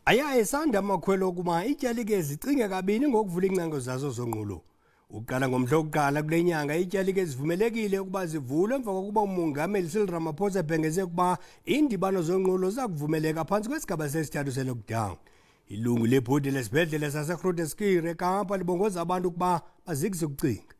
Aya esanda amakhwelo okuba Iityalike zicinge kabini ngokuvula iingcango zazo zonqulo. Ukuqala ngomhla wokuqala kule nyanga Iityalike zivumelekile ukuba zivulwe emva kokuba umongameli Cyril Ramaphosa ebhengeze ukuba iindibano zonqulo zizakuvumeleka phantsi kwesigaba sesithathu seLockdown. Ilungu lebhodi lesibhedlele saseGrooteskier eKapa libongoza abantu ukuba bazikise ukucinga.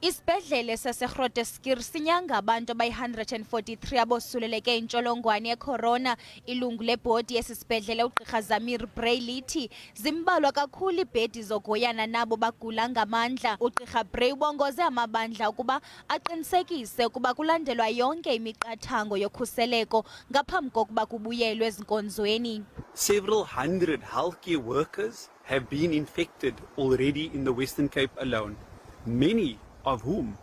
Isibhedlele saseGrooteskier sinyanga abantu abayi-143 abosuleleke intsholongwane ye-corona. Ilungu lebhodi yesibhedlele ugqirha Zamir Bray lithi zimbalwa kakhulu iibhedi zogoyana nabo bagula ngamandla. Ugqirha Bray ubongoze amabandla ukuba aqinisekise ukuba kulandelwa yonke imiqathango yokhuseleko ngaphambi kokuba kubuyelwe ezinkonzweni. Several hundred healthcare workers have been infected already in the Western Cape alone. Many of whom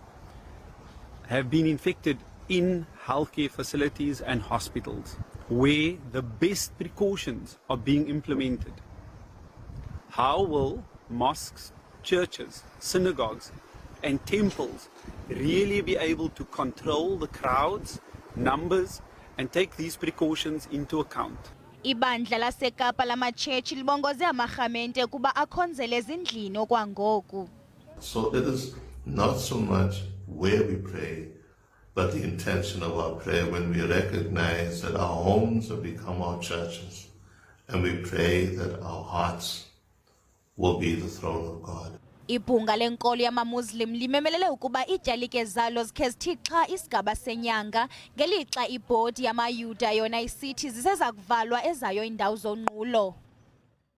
have been infected in healthcare facilities and hospitals where the best precautions are being implemented. How will mosques, churches, synagogues and temples really be able to control the crowds, numbers and take these precautions into account? Ibandla laseKapa lamatshetshi libongoze amarhamente kuba akhonzele ezindlini okwangoku. So it is not so much where we pray, but the intention of our prayer when we recognize that our homes have become our churches, and we pray that our hearts will be the throne of God. Ibhunga lenkolo yamamuslim limemelele ukuba iityalike zalo zikhe zithi xa isigaba senyanga ngelixa ibhodi yamayuda yona isithi ziseza kuvalwa ezayo indawo zonqulo.